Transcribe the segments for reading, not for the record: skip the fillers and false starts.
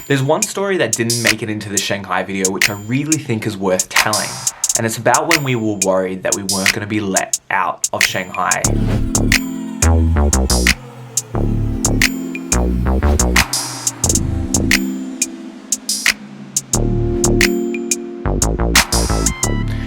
There's one story that didn't make it into the Shanghai video, which I really think is worth telling. And it's about when we were worried that we weren't going to be let out of Shanghai.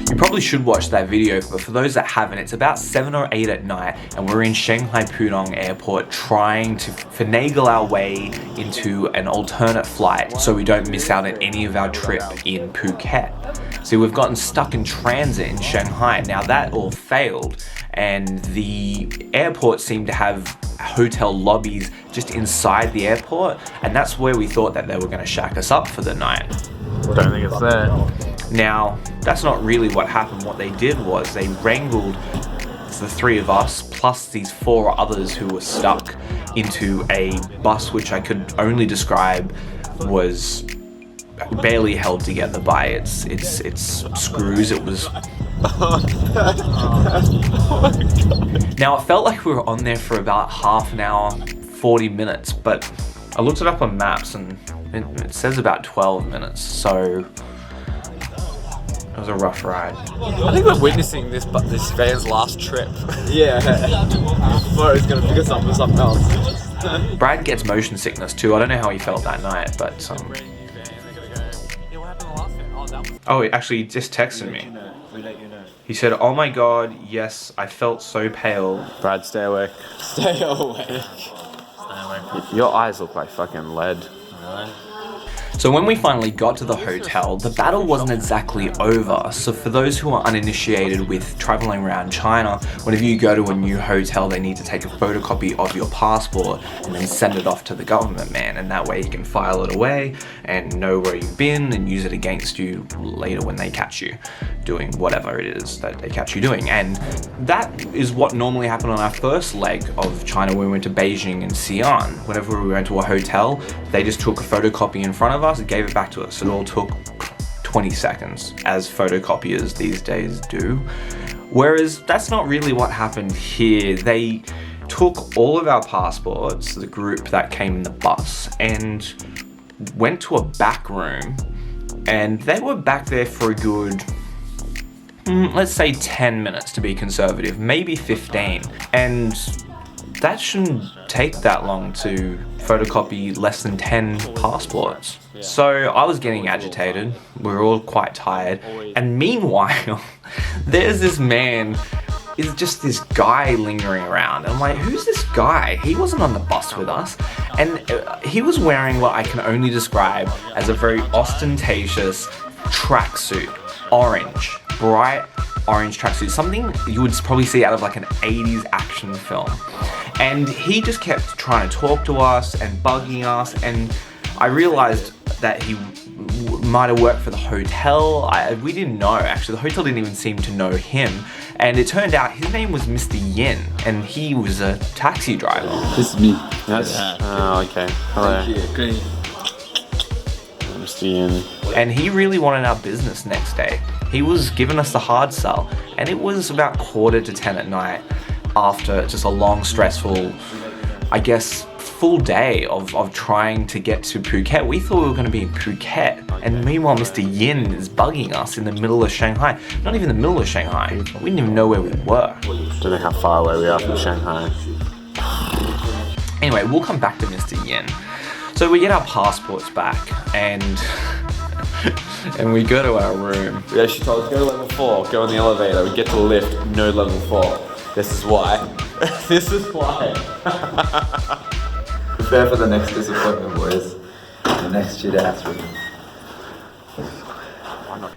You probably should watch that video, but for those that haven't, it's about 7 or 8 at night and we're in Shanghai Pudong Airport trying to finagle our way into an alternate flight so we don't miss out on any of our trip in Phuket. See, we've gotten stuck in transit in Shanghai. Now that all failed, and the airport seemed to have hotel lobbies just inside the airport, and that's where we thought that they were going to shack us up for the night. Don't think it's there. Now, that's not really what happened. What they did was they wrangled the 3 of us plus these 4 others who were stuck into a bus which I could only describe was barely held together by its screws. It was... Now, it felt like we were on there for about half an hour, 40 minutes, but I looked it up on maps and it says about 12 minutes, so it was a rough ride. I think we're witnessing this van's last trip. Yeah. Before it's going to pick us up with something else. Brad gets motion sickness too. I don't know how he felt that night, but oh, he actually just texted me. He said, "Oh my god, yes, I felt so pale." Brad, stay awake. Stay awake. Your eyes look like fucking lead. Really? So when we finally got to the hotel, the battle wasn't exactly over. So for those who are uninitiated with traveling around China, whenever you go to a new hotel, they need to take a photocopy of your passport and then send it off to the government man. And that way you can file it away and know where you've been and use it against you later when they catch you doing whatever it is that they catch you doing. And that is what normally happened on our first leg of China when we went to Beijing and Xi'an. Whenever we went to a hotel, they just took a photocopy in front of us and gave it back to us. It all took 20 seconds, as photocopiers these days do. Whereas that's not really what happened here. They took all of our passports, the group that came in the bus, and went to a back room, and they were back there for a good, let's say 10 minutes to be conservative, maybe 15. And that shouldn't take that long to photocopy less than 10 passports. Yeah. So I was getting agitated, we were all quite tired, and meanwhile, there's this man, is just this guy lingering around. I'm like, who's this guy? He wasn't on the bus with us, and he was wearing what I can only describe as a very ostentatious tracksuit, orange, bright orange tracksuit, something you would probably see out of like an 80s action film. And he just kept trying to talk to us and bugging us, and I realized that he might have worked for the hotel. We didn't know, actually. The hotel didn't even seem to know him. And it turned out his name was Mr. Yin, and he was a taxi driver. This is me. Yes. Oh, okay. Hello. Thank you. Great. Mr. Yin. And he really wanted our business next day. He was giving us the hard sell, and it was about 9:45 at night after just a long, stressful, I guess, full day of trying to get to Phuket. We thought we were going to be in Phuket, and meanwhile Mr. Yin is bugging us in the middle of Shanghai. Not even the middle of Shanghai. We didn't even know where we were. Don't know how far away we are from Shanghai. Anyway, we'll come back to Mr. Yin. So we get our passports back, and we go to our room. Yeah, she told us, go to level 4, go in the elevator, we get to the lift, no level 4. This is why. This is why. Prepare for the next disappointment, boys. The next shit ass room.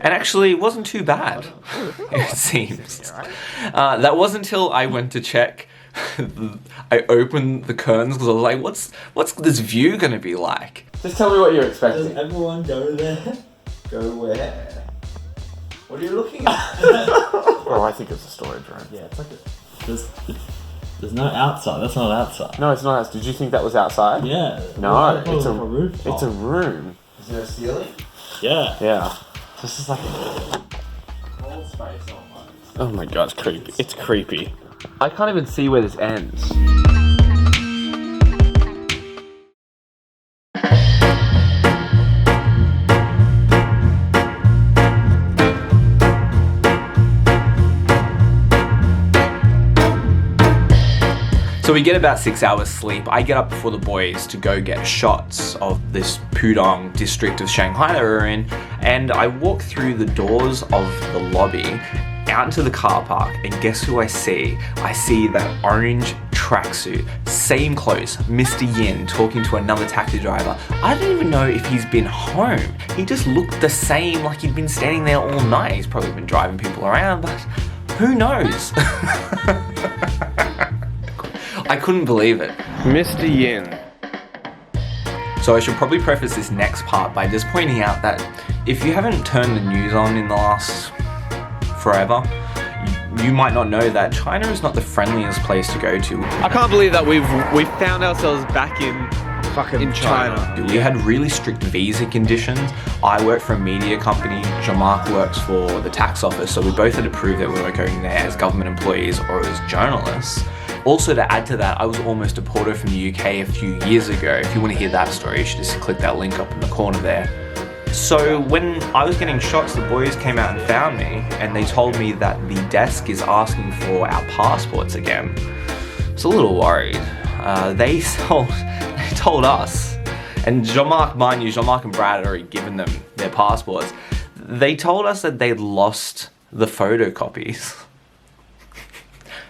And actually, it wasn't too bad, it seems. That wasn't until I went to check. I opened the curtains because I was like, what's this view going to be like? Just tell me what you're expecting. Does everyone go there? Go where? What are you looking at? Oh, I think it's a storage room. Yeah, it's like there's no outside. That's not outside. No, it's not outside. Did you think that was outside? Yeah. No, it's a rooftop. It's a room. Is there a ceiling? Yeah. Yeah. This is like a Cold space almost. Oh my god, it's creepy. It's creepy. I can't even see where this ends. So we get about 6 hours sleep. I get up before the boys to go get shots of this Pudong district of Shanghai that we're in, and I walk through the doors of the lobby out into the car park, and guess who I see? I see that orange tracksuit, same clothes, Mr. Yin talking to another taxi driver. I don't even know if he's been home. He just looked the same, like he'd been standing there all night. He's probably been driving people around, but who knows? I couldn't believe it. Mr. Yin. So I should probably preface this next part by just pointing out that if you haven't turned the news on in the last forever, you might not know that China is not the friendliest place to go to. I can't believe that we found ourselves back in China. We had really strict visa conditions. I work for a media company, Jean-Marc works for the tax office, so we both had to prove that we were going there as government employees or as journalists. Also, to add to that, I was almost deported from the UK a few years ago. If you want to hear that story, you should just click that link up in the corner there. So when I was getting shots, the boys came out and found me, and they told me that the desk is asking for our passports again. I was a little worried. They told us, and Jean-Marc, mind you, Jean-Marc and Brad had already given them their passports. They told us that they'd lost the photocopies.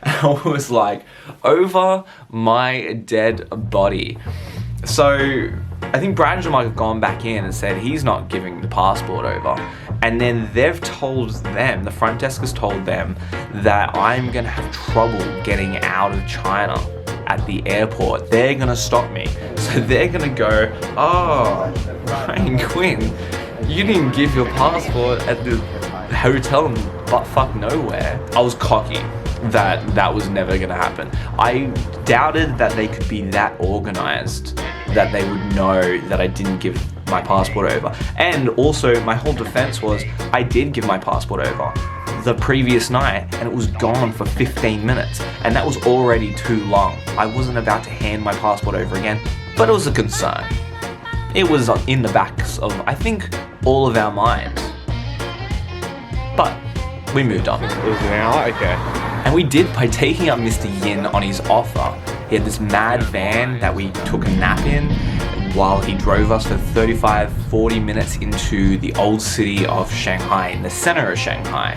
I was like, over my dead body. So I think Brad and Jean-Marc have gone back in and said he's not giving the passport over. And then they've told them, the front desk has told them, that I'm gonna have trouble getting out of China at the airport. They're gonna stop me. So they're gonna go, oh, Ryan Quinn, you didn't give your passport at the hotel in buttfuck nowhere. I was cocky that was never gonna happen. I doubted that they could be that organized, that they would know that I didn't give my passport over. And also, my whole defense was, I did give my passport over the previous night, and it was gone for 15 minutes, and that was already too long. I wasn't about to hand my passport over again, but it was a concern. It was in the backs of, I think, all of our minds. But we moved on. It was an hour? Okay. And we did by taking up Mr. Yin on his offer. He had this mad van that we took a nap in while he drove us for 35-40 minutes into the old city of Shanghai, in the center of Shanghai.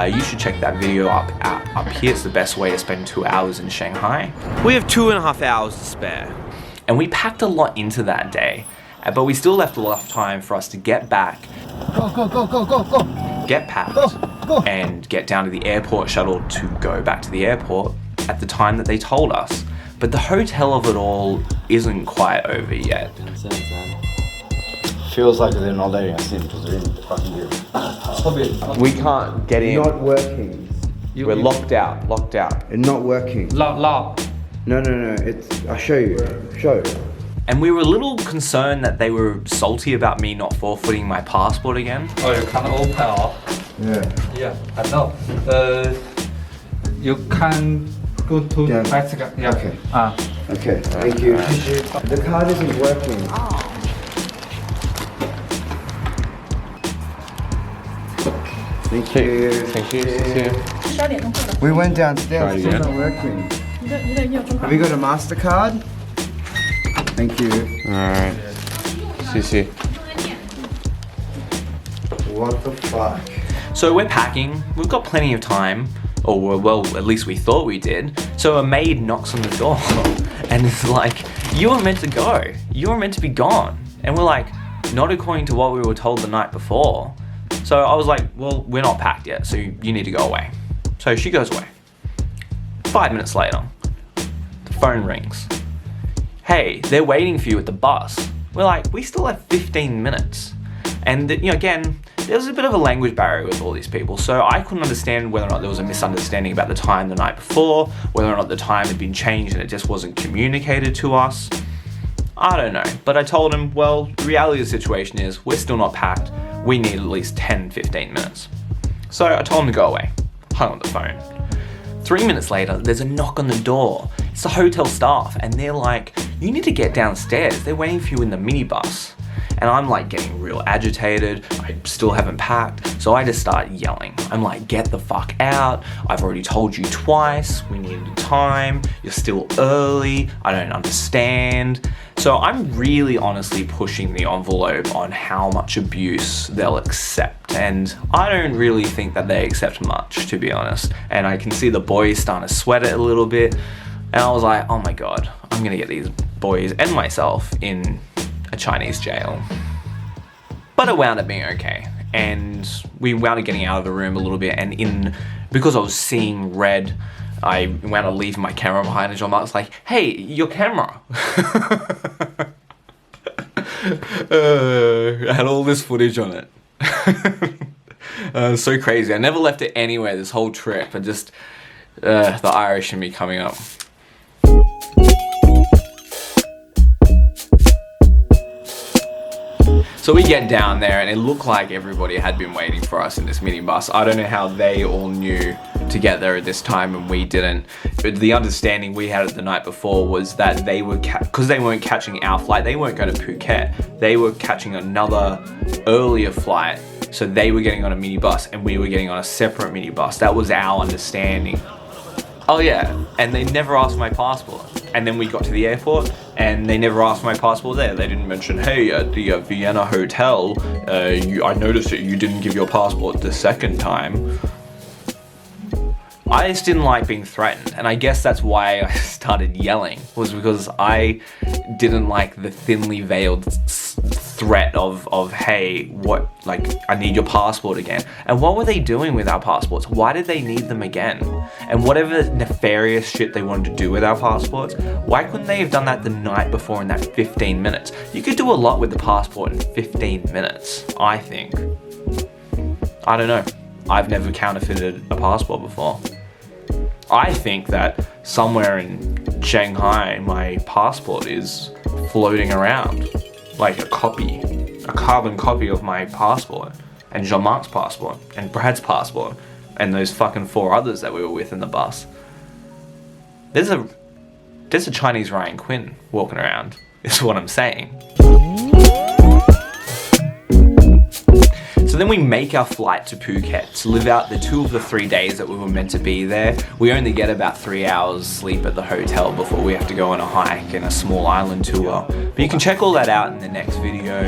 You should check that video up here. It's the best way to spend 2 hours in Shanghai. We have 2.5 hours to spare. And we packed a lot into that day, but we still left a lot of time for us to get back, get packed, and get down to the airport shuttle to go back to the airport at the time that they told us. But the hotel of it all isn't quite over yet. Feels like they're not letting us in because they're in the fucking room. We can't get in. Not working. We're locked out. It's not working. Lock. No. I'll show you. Show. And we were a little concerned that they were salty about me not forfeiting my passport again. Oh, you can open up. Yeah. Yeah, I know. You can go to Yeah. Mexico. Yeah. Okay. Ah. Okay. Thank you. The card isn't working. Thank you. Thank you. We went downstairs. Try it It's again. not working. Have you got a MasterCard? Thank you. Alright. See. What the fuck? So we're packing, we've got plenty of time, or well, at least we thought we did. So a maid knocks on the door and it's like, you were meant to go, you were meant to be gone. And we're like, not according to what we were told the night before. So I was like, well, we're not packed yet, so you need to go away. So she goes away. 5 minutes later, the phone rings. Hey, they're waiting for you at the bus. We're like, we still have 15 minutes. And again, there was a bit of a language barrier with all these people, so I couldn't understand whether or not there was a misunderstanding about the time the night before, whether or not the time had been changed and it just wasn't communicated to us. I don't know, but I told him, well, the reality of the situation is we're still not packed. We need at least 10-15 minutes. So I told him to go away, hung on the phone. 3 minutes later, there's a knock on the door. It's the hotel staff, and they're like, you need to get downstairs. They're waiting for you in the minibus. And I'm like getting real agitated. I still haven't packed. So I just start yelling. I'm like, get the fuck out. I've already told you twice. We needed time. You're still early. I don't understand. So I'm really honestly pushing the envelope on how much abuse they'll accept. And I don't really think that they accept much, to be honest. And I can see the boys starting to sweat it a little bit. And I was like, oh my God, I'm gonna get these boys and myself in a Chinese jail. But it wound up being okay. And we wound up getting out of the room a little bit. And because I was seeing red, I wound up leaving my camera behind, and Jean-Marc was like, hey, your camera. I had all this footage on it. So crazy. I never left it anywhere this whole trip, and just the Irish in me coming up. So we get down there, and it looked like everybody had been waiting for us in this minibus. I don't know how they all knew to get there at this time and we didn't. But the understanding we had the night before was that they were, because they weren't catching our flight, they weren't going to Phuket. They were catching another earlier flight. So they were getting on a minibus and we were getting on a separate minibus. That was our understanding. Oh yeah, and they never asked my passport. And then we got to the airport and they never asked my passport there. They didn't mention, hey, at the Vienna hotel, I noticed that you didn't give your passport the second time. I just didn't like being threatened, and I guess that's why I started yelling, was because I didn't like the thinly veiled threat of hey, what, like, I need your passport again. And what were they doing with our passports? Why did they need them again? And whatever nefarious shit they wanted to do with our passports, why couldn't they have done that the night before in that 15 minutes? You could do a lot with the passport in 15 minutes, I think. I don't know. I've never counterfeited a passport before. I think that somewhere in Shanghai, my passport is floating around. Like a carbon copy of my passport, and Jean-Marc's passport, and Brad's passport, and those fucking 4 others that we were with in the bus. There's a Chinese Ryan Quinn walking around, is what I'm saying. So then we make our flight to Phuket to live out the 2 of the 3 days that we were meant to be there. We only get about 3 hours sleep at the hotel before we have to go on a hike and a small island tour. But you can check all that out in the next video.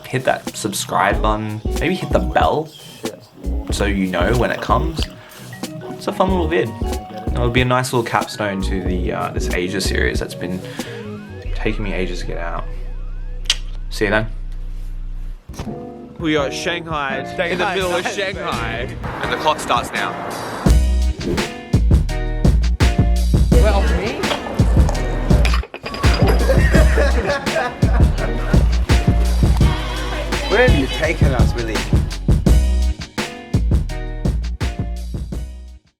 Hit that subscribe button, maybe hit the bell so you know when it comes. It's a fun little vid. It'll be a nice little capstone to the this Asia series that's been taking me ages to get out. See you then. We are at Shanghai, in the middle of Shanghai. And the clock starts now. Well, me? Where have you taken us, Willie?